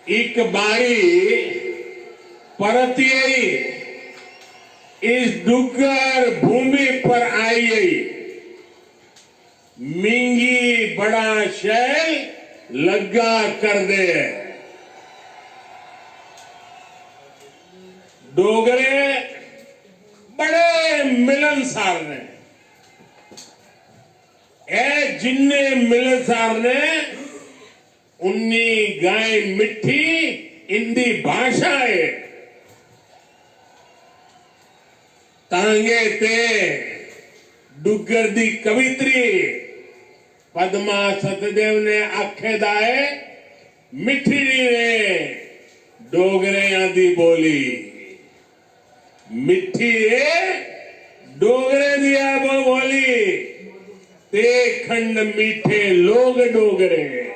एक बारी परतियई इस डुग्गर भूमि पर आई मिंगी बड़ा शैल लग्गा कर दे। डोगरे बड़े मिलनसार ने ए जिन्ने मिलनसार ने उन्नी गाय मिठी इंदी भाषा है तांगे ते डुग्गर दी कवित्री पद्मा सतदेव ने आखेदा है मिठी ने डोगरे दी बोली मिठी है डोगरे दिया बोली ते खंड मीठे लोग डोगरे।